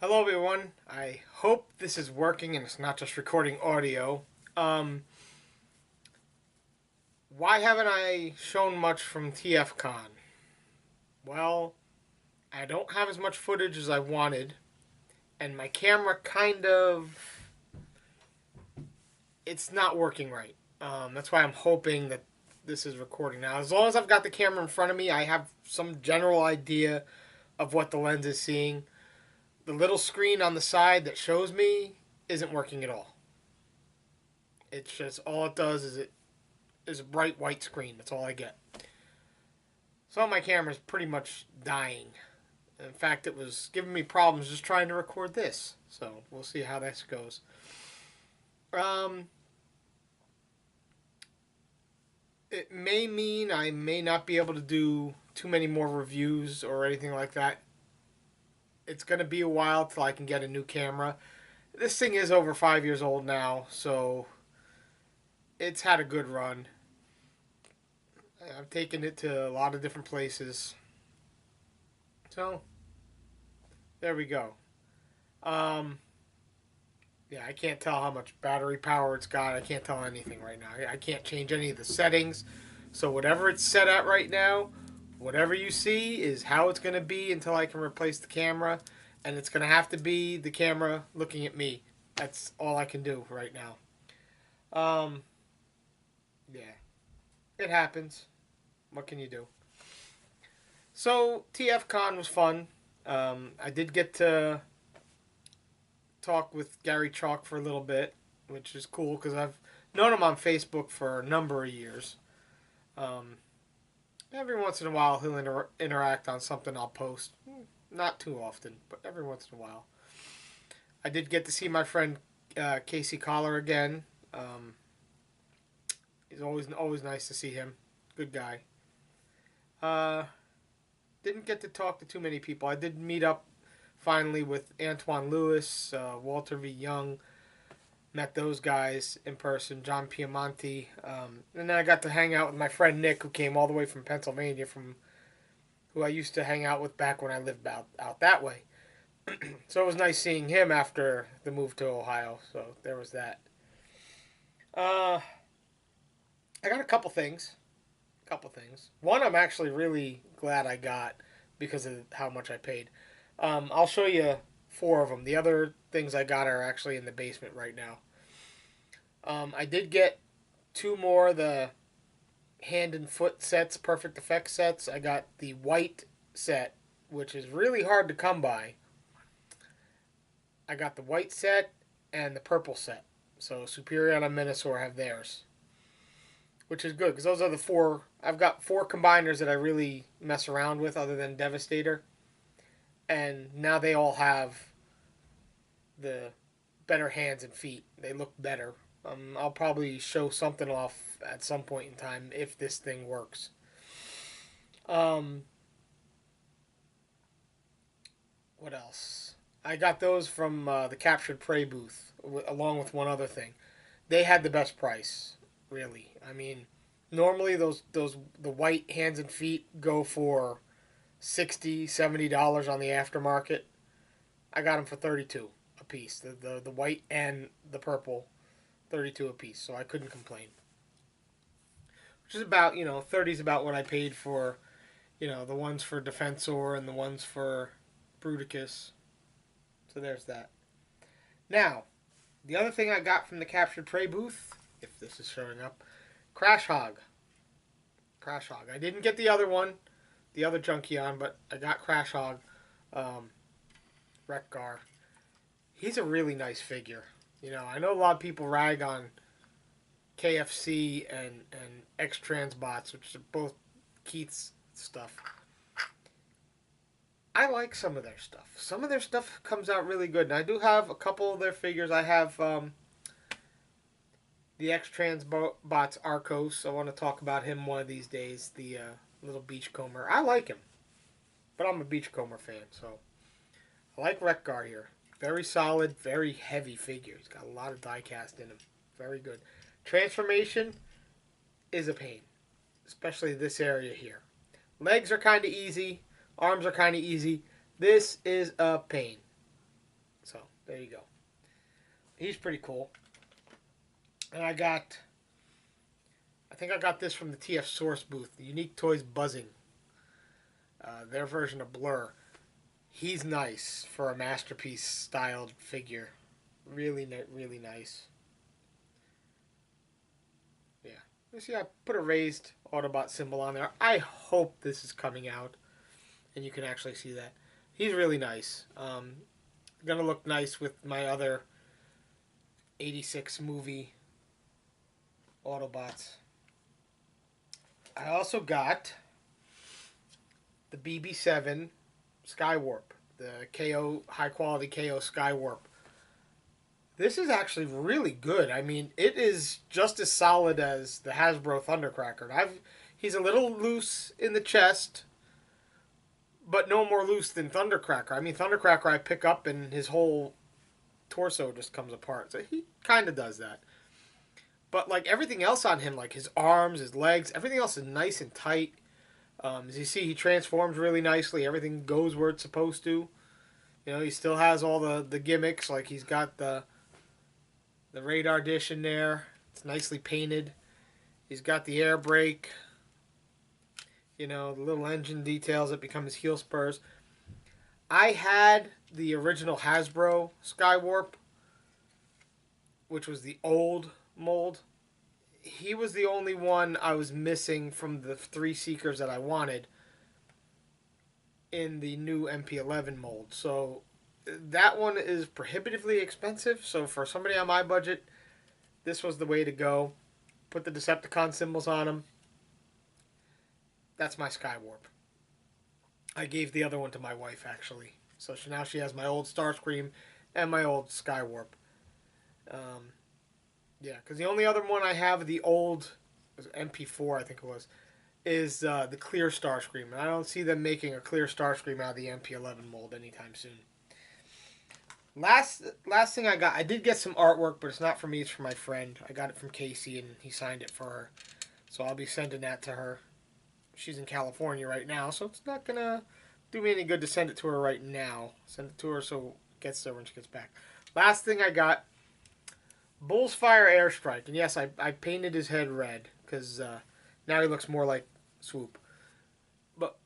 Hello, everyone. I hope this is working and it's not just recording audio. Um, why haven't I shown much from TFCon? Well, I don't have as much footage as I wanted, and my camera it's not working right. That's why I'm hoping that this is recording now. As long as I've got the camera in front of me, I have some general idea of what the lens is seeing. The little screen on the side that shows me isn't working at all. It's just all it does is a bright white screen. That's all I get. So my camera's pretty much dying. In fact, it was giving me problems just trying to record this. So we'll see how this goes. Um, it may mean I may not be able to do too many more reviews or anything like that. It's going to be a while till I can get a new camera. This thing is over 5 years old now, so it's had a good run. I've taken it to a lot of different places. So there we go. Um, yeah, I can't tell how much battery power it's got. I can't tell anything right now. I can't change any of the settings. So whatever it's set at right now, whatever you see is how it's going to be until I can replace the camera. And it's going to have to be the camera looking at me. That's all I can do right now. Um, yeah, it happens. What can you do? So TFCon was fun. I did get to talk with Gary Chalk for a little bit, which is cool because I've known him on Facebook for a number of years. Um, every once in a while, he'll interact on something I'll post. Not too often, but every once in a while. I did get to see my friend Casey Collar again. Um, he's always nice to see him. Good guy. Uh, didn't get to talk to too many people. I did meet up finally with Antoine Lewis, Walter V. Young, met those guys in person, John Piemonte, and then I got to hang out with my friend Nick, who came all the way from Pennsylvania, from who I used to hang out with back when I lived out that way. So it was nice seeing him after the move to Ohio. So there was that. Uh, I got a couple things. Couple things. One I'm actually really glad I got because of how much I paid. I'll show you four of them. The other things I got are actually in the basement right now. I did get two more of the hand and foot sets, perfect effects sets. I got the white set, which is really hard to come by. I got the white set and the purple set. So Superior and Minosaur have theirs, which is good because those are the four. I've got four combiners that I really mess around with, other than Devastator, and now they all have the better hands and feet. They look better. I'll probably show something off at some point in time if this thing works. Um, what else? I got those from the Captured Prey booth, along with one other thing. They had the best price, really. I mean, normally those the white hands and feet go for $60, $70 on the aftermarket. I got them for 32 a piece. The white and the purple, 32 a piece. So I couldn't complain. Which is about 30 is about what I paid for the ones for Defensor and the ones for Bruticus. So there's that. Now, the other thing I got from the Captured Prey booth, if this is showing up, Crash Hog. Crash Hog. I didn't get the other one, the other Junkion, but I got Crash Hog. Um, Wreck-Gar. He's a really nice figure. I know a lot of people rag on KFC and X Transbots, which are both Keith's stuff. I like some of their stuff. Some of their stuff comes out really good. And I do have a couple of their figures. I have the X Transbots Arcos. I want to talk about him one of these days. The little beachcomber. I like him, but I'm a beachcomber fan, so I like Wreck-Gar here. Very solid, very heavy figure. He's got a lot of die cast in him. Very good. Transformation is a pain, especially this area here. Legs are kind of easy. Arms are kind of easy. This is a pain. There you go. He's pretty cool. And I think I got this from the TF Source booth, the Unique Toys Buzzing, their version of Blur. He's nice for a Masterpiece styled figure. Really, really nice. Yeah. You see, I put a raised Autobot symbol on there. I hope this is coming out, and you can actually see that. He's really nice. Gonna look nice with my other 86 movie Autobots. I also got the BB7 Skywarp, the KO high quality KO Skywarp. This is actually really good. I mean, it is just as solid as the Hasbro Thundercracker. He's a little loose in the chest, but no more loose than Thundercracker. I mean, Thundercracker I pick up and his whole torso just comes apart. So he kind of does that. But like everything else on him, like his arms, his legs, everything else is nice and tight. As you see, he transforms really nicely. Everything goes where it's supposed to. You know, he still has all the gimmicks. Like he's got the radar dish in there. It's nicely painted. He's got the air brake. You know, the little engine details that become his heel spurs. I had the original Hasbro Skywarp, which was the old mold. He was the only one I was missing from the 3 Seekers that I wanted in the new MP11 mold. So that one is prohibitively expensive. So for somebody on my budget, this was the way to go. Put the Decepticon symbols on him. That's my Skywarp. I gave the other one to my wife, actually. So now she has my old Starscream and my old Skywarp. Yeah, because the only other one I have, the old MP4, I think it was, is the clear Starscream. And I don't see them making a clear Starscream out of the MP11 mold anytime soon. Last thing I got, I did get some artwork, but it's not for me, it's for my friend. I got it from Casey, and he signed it for her. So I'll be sending that to her. She's in California right now, so it's not going to do me any good to send it to her right now. Send it to her so it gets there when she gets back. Last thing I got, Bullsfire Airstrike. And yes, I painted his head red, because now he looks more like Swoop. But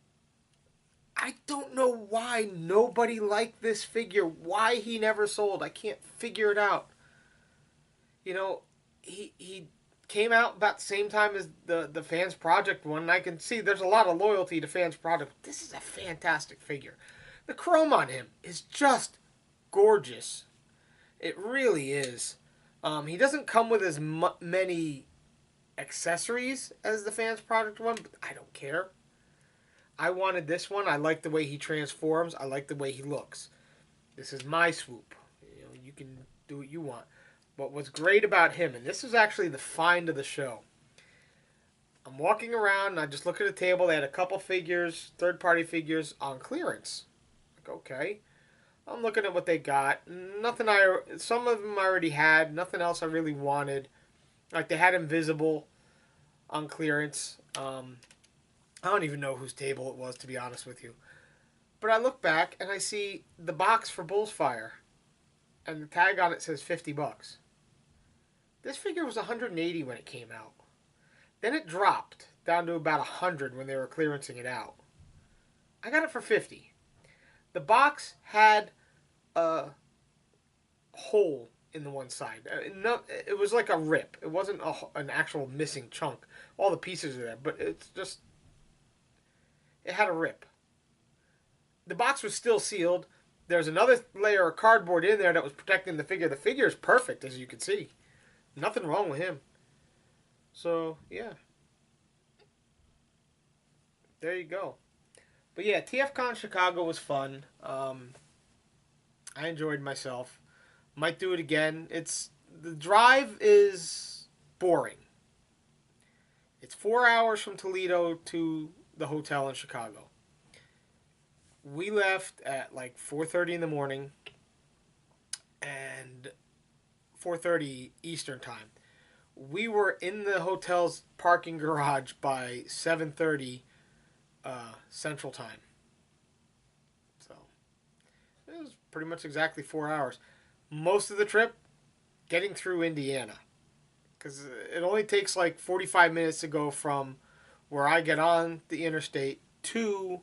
I don't know why nobody liked this figure. Why he never sold. I can't figure it out. You know, he came out about the same time as the Fans Project one, and I can see there's a lot of loyalty to Fans Project. This is a fantastic figure. The chrome on him is just gorgeous. It really is. He doesn't come with as many accessories as the Fans Project one, but I don't care. I wanted this one. I like the way he transforms. I like the way he looks. This is my Swoop. You know, you can do what you want. But what's great about him, and this is actually the find of the show. I'm walking around and I just look at the table. They had a couple figures, third-party figures on clearance. Like, okay. I'm looking at what they got. Some of them I already had. Nothing else I really wanted. Like they had Invisible on clearance. I don't even know whose table it was, to be honest with you. But I look back and I see the box for Bullsfire, and the tag on it says $50. This figure was $180 when it came out. Then it dropped down to about $100 when they were clearancing it out. I got it for $50. The box had a hole in the one side. It was like a rip. It wasn't an actual missing chunk. All the pieces are there, but it's just... It had a rip. The box was still sealed. There's another layer of cardboard in there that was protecting the figure. The figure is perfect, as you can see. Nothing wrong with him. So, yeah. There you go. But yeah, TFCon Chicago was fun. I enjoyed myself. Might do it again. The drive is boring. It's 4 hours from Toledo to the hotel in Chicago. We left at like 4:30 in the morning and 4:30 Eastern time. We were in the hotel's parking garage by 7:30 Central time. So it was pretty much exactly 4 hours. most of the trip getting through Indiana. Because it only takes like 45 minutes to go from where I get on the interstate to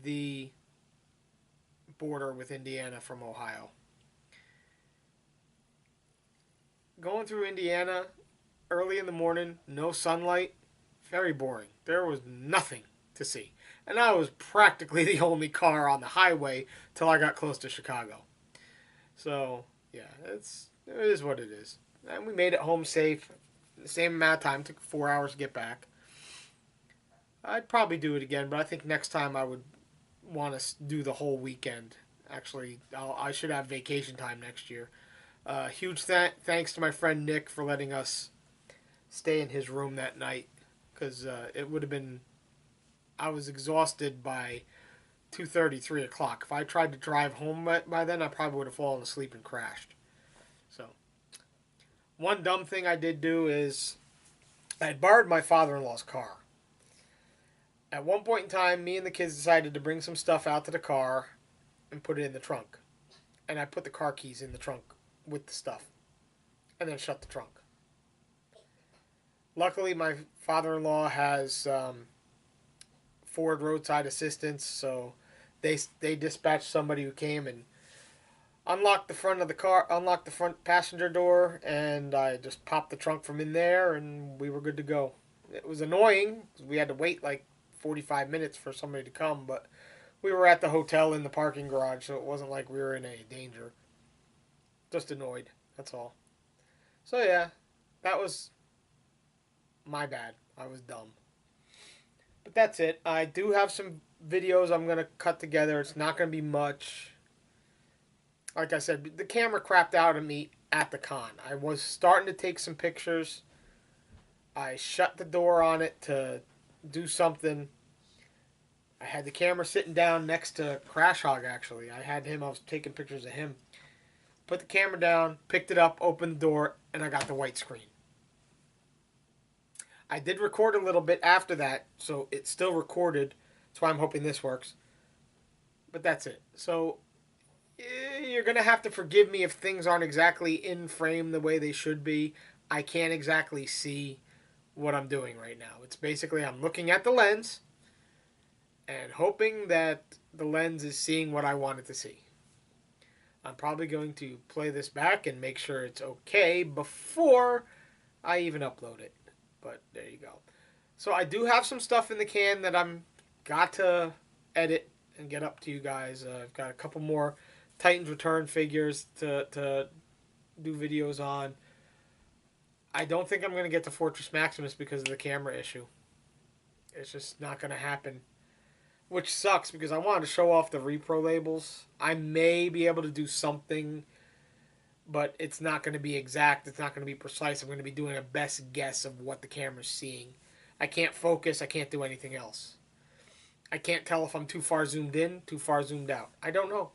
the border with Indiana from Ohio. Going through Indiana early in the morning, no sunlight, very boring. There was nothing to see. And I was practically the only car on the highway till I got close to Chicago. So, yeah, it is what it is. And we made it home safe. The same amount of time, took 4 hours to get back. I'd probably do it again, but I think next time I would want to do the whole weekend. Actually, I should have vacation time next year. Huge thanks to my friend Nick for letting us stay in his room that night, because it would have been. I was exhausted by 2:30, 3 o'clock. If I tried to drive home by then, I probably would have fallen asleep and crashed. So, one dumb thing I did do is I had borrowed my father-in-law's car. At one point in time, me and the kids decided to bring some stuff out to the car and put it in the trunk. And I put the car keys in the trunk with the stuff and then shut the trunk. Luckily, my father-in-law has Ford roadside assistance, so they dispatched somebody who came and unlocked the front of the car, unlocked the front passenger door, and I just popped the trunk from in there, and we were good to go. It was annoying. We had to wait like 45 minutes for somebody to come, but we were at the hotel in the parking garage, so it wasn't like we were in any danger. Just annoyed, that's all. So yeah, that was my bad. I was dumb. But that's it. I do have some videos I'm going to cut together. It's not going to be much. Like I said, the camera crapped out on me at the con. I was starting to take some pictures. I shut the door on it to do something. I had the camera sitting down next to Crash Hog, actually. I was taking pictures of him. Put the camera down, picked it up, opened the door, and I got the white screen. I did record a little bit after that, so it's still recorded. That's why I'm hoping this works. But that's it. So you're going to have to forgive me if things aren't exactly in frame the way they should be. I can't exactly see what I'm doing right now. It's basically I'm looking at the lens and hoping that the lens is seeing what I want it to see. I'm probably going to play this back and make sure it's okay before I even upload it. But there you go. So I do have some stuff in the can that I'm got to edit and get up to you guys. I've got a couple more Titans Return figures to do videos on. I don't think I'm going to get to Fortress Maximus because of the camera issue. It's just not going to happen. Which sucks because I wanted to show off the repro labels. I may be able to do something, but it's not going to be exact. It's not going to be precise. I'm going to be doing a best guess of what the camera's seeing. I can't focus. I can't do anything else. I can't tell if I'm too far zoomed in, too far zoomed out. I don't know.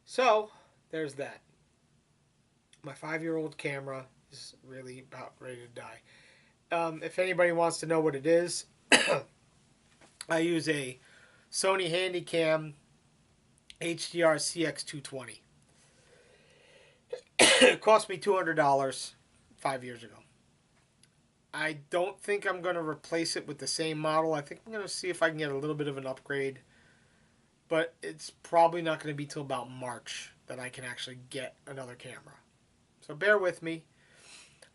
So, there's that. My 5-year-old camera is really about ready to die. If anybody wants to know what it is, I use a Sony Handycam HDR CX220. It cost me $200 5 years ago. I don't think I'm going to replace it with the same model. I think I'm going to see if I can get a little bit of an upgrade. But it's probably not going to be till about March that I can actually get another camera. So bear with me.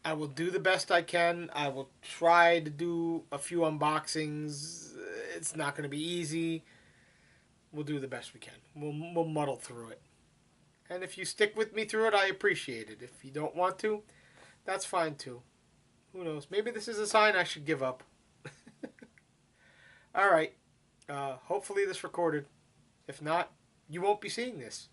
I will do the best I can. I will try to do a few unboxings. It's not going to be easy. We'll do the best we can. We'll muddle through it. And if you stick with me through it, I appreciate it. If you don't want to, that's fine too. Who knows? Maybe this is a sign I should give up. All right. Hopefully this recorded. If not, you won't be seeing this.